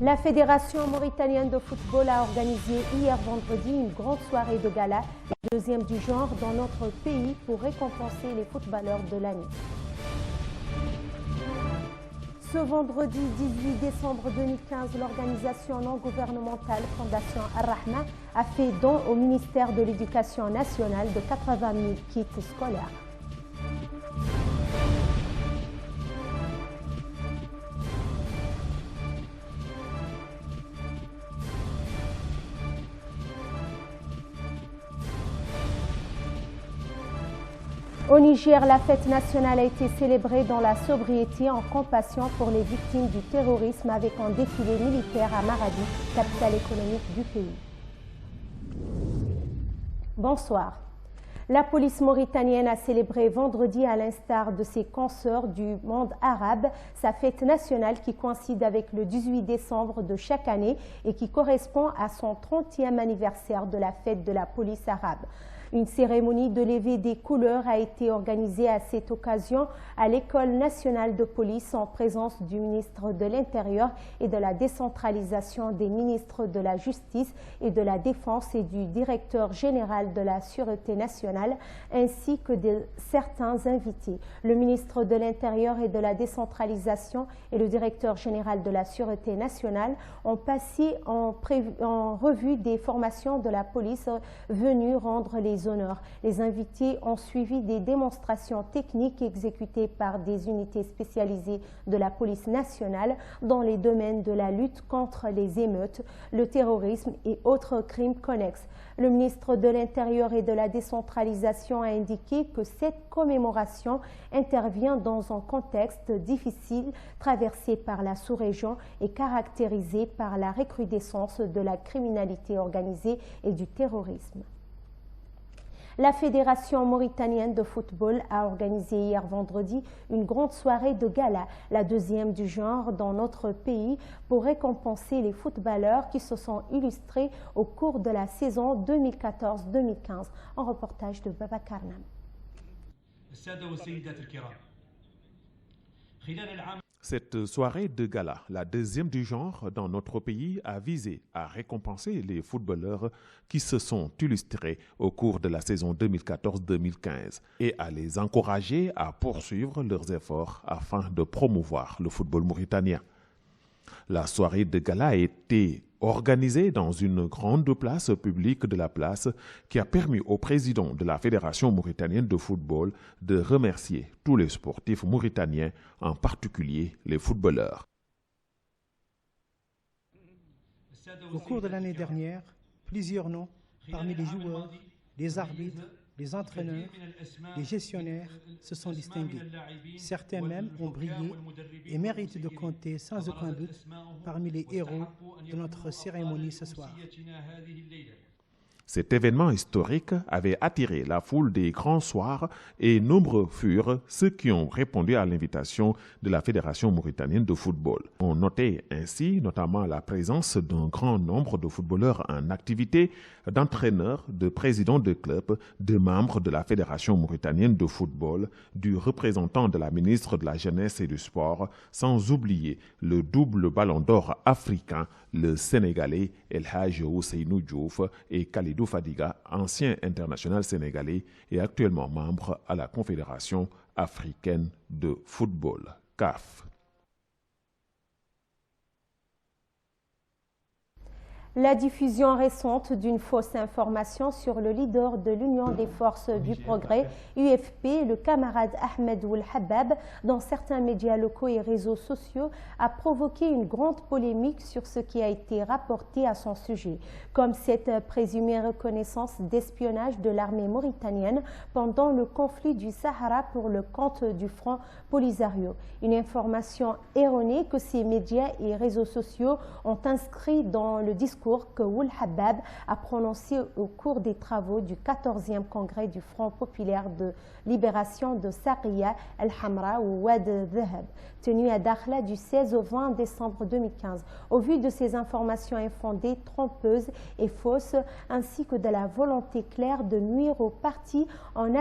La Fédération mauritanienne de football a organisé hier vendredi une grande soirée de gala, la deuxième du genre dans notre pays, pour récompenser les footballeurs de l'année. Ce vendredi 18 décembre 2015, l'organisation non gouvernementale Fondation Ar-Rahma a fait don au ministère de l'Éducation nationale de 80 000 kits scolaires. Au Niger, la fête nationale a été célébrée dans la sobriété en compassion pour les victimes du terrorisme avec un défilé militaire à Maradi, capitale économique du pays. Bonsoir. La police mauritanienne a célébré vendredi, à l'instar de ses consoeurs du monde arabe, sa fête nationale qui coïncide avec le 18 décembre de chaque année et qui correspond à son 30e anniversaire de la fête de la police arabe. Une cérémonie de levée des couleurs a été organisée à cette occasion à l'École nationale de police en présence du ministre de l'Intérieur et de la décentralisation, des ministres de la Justice et de la Défense et du directeur général de la Sûreté nationale, ainsi que de certains invités. Le ministre de l'Intérieur et de la décentralisation et le directeur général de la Sûreté nationale ont passé en revue des formations de la police venues rendre les honneurs. Les invités ont suivi des démonstrations techniques exécutées par des unités spécialisées de la police nationale dans les domaines de la lutte contre les émeutes, le terrorisme et autres crimes connexes. Le ministre de l'Intérieur et de la décentralisation a indiqué que cette commémoration intervient dans un contexte difficile traversé par la sous-région et caractérisé par la recrudescence de la criminalité organisée et du terrorisme. La Fédération mauritanienne de football a organisé hier vendredi une grande soirée de gala, la deuxième du genre dans notre pays, pour récompenser les footballeurs qui se sont illustrés au cours de la saison 2014-2015. Un reportage de Babacar Nam. Cette soirée de gala, la deuxième du genre dans notre pays, a visé à récompenser les footballeurs qui se sont illustrés au cours de la saison 2014-2015 et à les encourager à poursuivre leurs efforts afin de promouvoir le football mauritanien. La soirée de gala a été organisée dans une grande place publique de la place qui a permis au président de la Fédération mauritanienne de football de remercier tous les sportifs mauritaniens, en particulier les footballeurs. Au cours de l'année dernière, plusieurs noms parmi les joueurs, les arbitres, les entraîneurs, les gestionnaires se sont distingués. Certains même ont brillé et méritent de compter sans aucun doute parmi les héros de notre cérémonie ce soir. Cet événement historique avait attiré la foule des grands soirs et nombreux furent ceux qui ont répondu à l'invitation de la Fédération mauritanienne de football. On notait ainsi notamment la présence d'un grand nombre de footballeurs en activité, d'entraîneurs, de présidents de clubs, de membres de la Fédération mauritanienne de football, du représentant de la ministre de la Jeunesse et du Sport, sans oublier le double ballon d'or africain, le Sénégalais El Hadji Ousseynou Diouf et Khalidou Fadiga, ancien international sénégalais et actuellement membre à la Confédération africaine de football, CAF. La diffusion récente d'une fausse information sur le leader de l'Union des forces du progrès, UFP, le camarade Ahmed Ould Habab, dans certains médias locaux et réseaux sociaux, a provoqué une grande polémique sur ce qui a été rapporté à son sujet, comme cette présumée reconnaissance d'espionnage de l'armée mauritanienne pendant le conflit du Sahara pour le compte du Front Polisario. Une information erronée que ces médias et réseaux sociaux ont inscrit dans le discours discours que Ould Habab a prononcé au cours des travaux du 14e congrès du Front populaire de libération de Saqiya al-Hamra ou Wad Dhahab, tenu à Dakhla du 16 au 20 décembre 2015. Au vu de ces informations infondées, trompeuses et fausses, ainsi que de la volonté claire de nuire au parti en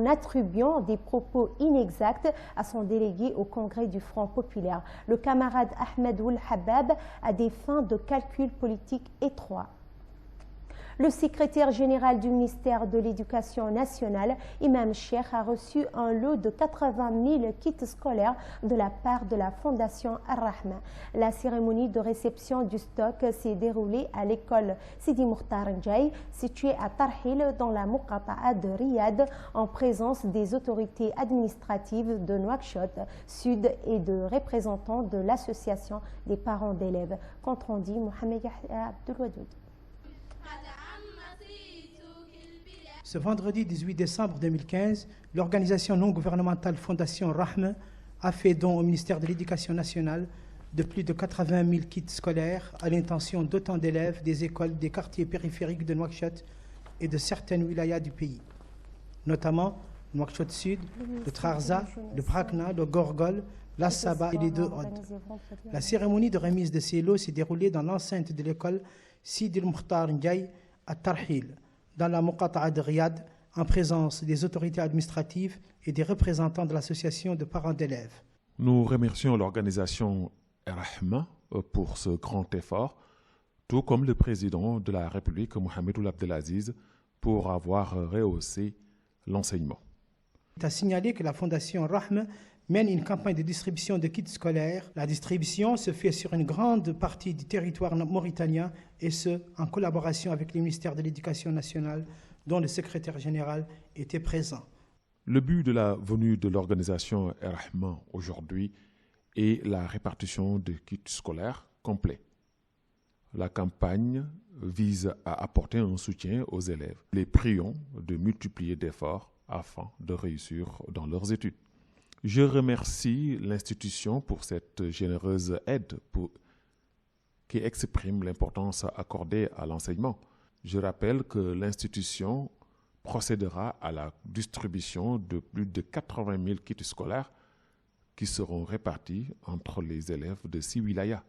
attribuant des propos inexacts à son délégué au congrès du Front populaire, le camarade Ahmed Ould Habab a des fins de calcul politique étroits. Le secrétaire général du ministère de l'Éducation nationale, Imam Cheikh, a reçu un lot de 80 000 kits scolaires de la part de la Fondation Ar-Rahma. La cérémonie de réception du stock s'est déroulée à l'école Sidi Mokhtar Ndiaye, située à Tarhil, dans la Muqata'a de Riyad, en présence des autorités administratives de Nouakchott Sud et de représentants de l'association des parents d'élèves. Compte rendu, Mohamed Yahya Abdelwadoud. Ce vendredi 18 décembre 2015, l'organisation non gouvernementale Fondation Rahma a fait don au ministère de l'Éducation nationale de plus de 80 000 kits scolaires à l'intention d'autant d'élèves des écoles des quartiers périphériques de Nouakchott et de certaines wilayas du pays, notamment Nouakchott Sud, le Trarza, le Brakna, le Gorgol, la Saba et les deux Odes. La cérémonie de remise de ces lots s'est déroulée dans l'enceinte de l'école Sidi Mokhtar Ndiaye à Tarhil, dans la Muqata'a de Riyad, en présence des autorités administratives et des représentants de l'association de parents d'élèves. Nous remercions l'organisation Ar-Rahma pour ce grand effort, tout comme le président de la République, Mohamed Ould Abdelaziz, pour avoir rehaussé l'enseignement. Il a signalé que la Fondation Rahma mène une campagne de distribution de kits scolaires. La distribution se fait sur une grande partie du territoire mauritanien et ce, en collaboration avec le ministère de l'Éducation nationale dont le secrétaire général était présent. Le but de la venue de l'organisation Ar-Rahma aujourd'hui est la répartition de kits scolaires complets. La campagne vise à apporter un soutien aux élèves. Les prions de multiplier d'efforts afin de réussir dans leurs études. Je remercie l'institution pour cette généreuse aide qui exprime l'importance accordée à l'enseignement. Je rappelle que l'institution procédera à la distribution de plus de 80 000 kits scolaires qui seront répartis entre les élèves de 6 wilayas.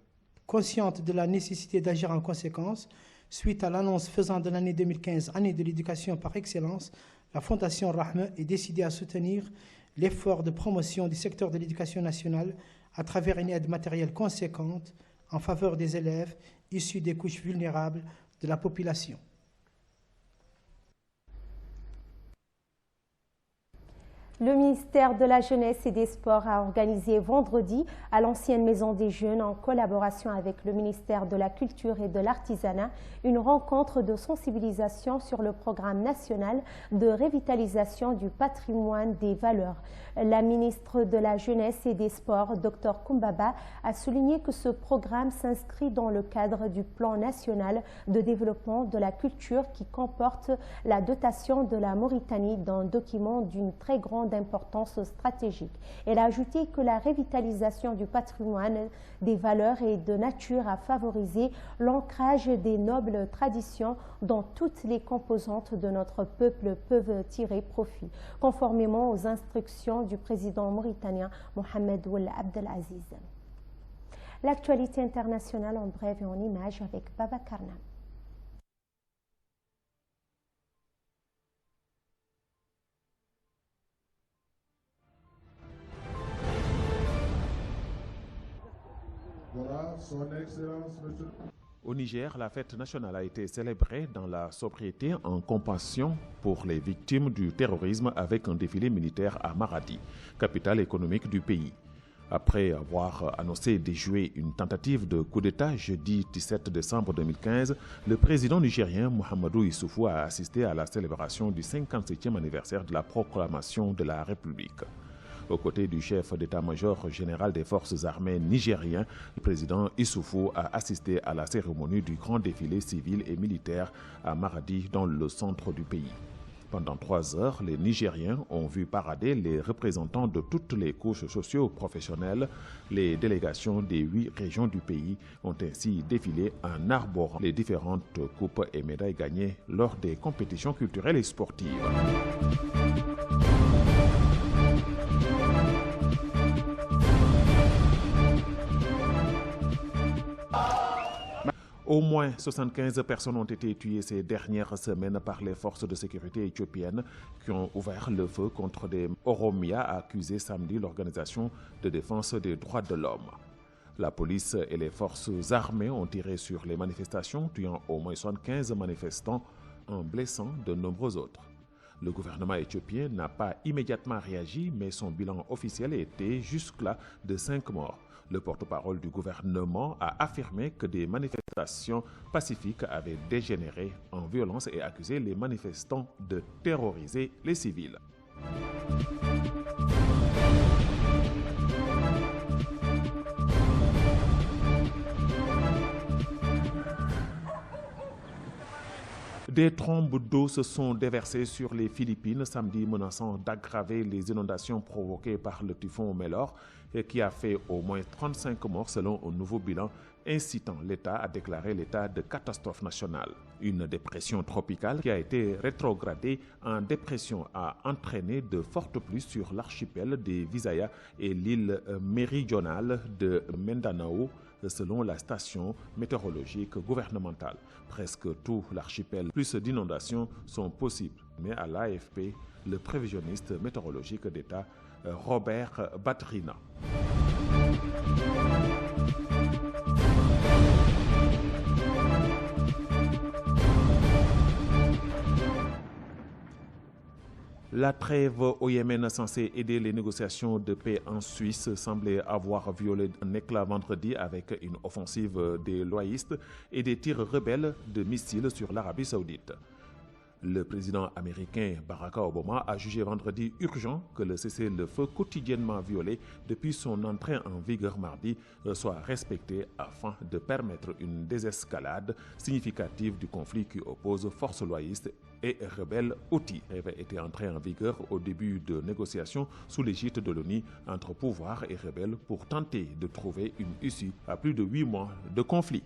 Consciente de la nécessité d'agir en conséquence, suite à l'annonce faisant de l'année 2015 année de l'éducation par excellence, la Fondation Rahma est décidée à soutenir l'effort de promotion du secteur de l'éducation nationale à travers une aide matérielle conséquente en faveur des élèves issus des couches vulnérables de la population. Le ministère de la Jeunesse et des Sports a organisé vendredi à l'ancienne Maison des Jeunes, en collaboration avec le ministère de la Culture et de l'Artisanat, une rencontre de sensibilisation sur le programme national de revitalisation du patrimoine des valeurs. La ministre de la Jeunesse et des Sports, Dr Koumbaba, a souligné que ce programme s'inscrit dans le cadre du plan national de développement de la culture qui comporte la dotation de la Mauritanie d'un document d'une très grande d'importance stratégique. Elle a ajouté que la revitalisation du patrimoine des valeurs est de nature à favoriser l'ancrage des nobles traditions dont toutes les composantes de notre peuple peuvent tirer profit, conformément aux instructions du président mauritanien Mohamed Ould Abdelaziz. L'actualité internationale en bref et en images avec Baba Karnam. Voilà, son Excellence, Monsieur. Au Niger, la fête nationale a été célébrée dans la sobriété en compassion pour les victimes du terrorisme avec un défilé militaire à Maradi, capitale économique du pays. Après avoir annoncé déjouer une tentative de coup d'État jeudi 17 décembre 2015, le président nigérien Mahamadou Issoufou a assisté à la célébration du 57e anniversaire de la proclamation de la République. Aux côtés du chef d'état-major général des forces armées nigériens, le président Issoufou a assisté à la cérémonie du grand défilé civil et militaire à Maradi, dans le centre du pays. Pendant 3 heures, les Nigériens ont vu parader les représentants de toutes les couches socio-professionnelles. Les délégations des 8 régions du pays ont ainsi défilé en arborant les différentes coupes et médailles gagnées lors des compétitions culturelles et sportives. Au moins 75 personnes ont été tuées ces dernières semaines par les forces de sécurité éthiopiennes qui ont ouvert le feu contre des Oromia, a accusé samedi l'Organisation de défense des droits de l'homme. La police et les forces armées ont tiré sur les manifestations, tuant au moins 75 manifestants en blessant de nombreux autres. Le gouvernement éthiopien n'a pas immédiatement réagi, mais son bilan officiel était jusque-là de 5 morts. Le porte-parole du gouvernement a affirmé que des manifestations pacifiques avaient dégénéré en violence et accusé les manifestants de terroriser les civils. Des trombes d'eau se sont déversées sur les Philippines samedi, menaçant d'aggraver les inondations provoquées par le typhon Melor, qui a fait au moins 35 morts selon un nouveau bilan, incitant l'État à déclarer l'état de catastrophe nationale. Une dépression tropicale qui a été rétrogradée en dépression a entraîné de fortes pluies sur l'archipel des Visayas et l'île méridionale de Mindanao, selon la station météorologique gouvernementale. Presque tout l'archipel plus d'inondations sont possibles. Mais à l'AFP, le prévisionniste météorologique d'État Robert Batrina. La trêve au Yémen censée aider les négociations de paix en Suisse semblait avoir violé un éclat vendredi avec une offensive des loyistes et des tirs rebelles de missiles sur l'Arabie saoudite. Le président américain Barack Obama a jugé vendredi urgent que le cessez-le-feu quotidiennement violé depuis son entrée en vigueur mardi soit respecté afin de permettre une désescalade significative du conflit qui oppose forces loyistes et rebelles houthis. Il avait été entré en vigueur au début de négociations sous l'égide de l'ONU entre pouvoir et rebelles pour tenter de trouver une issue à plus de 8 mois de conflit.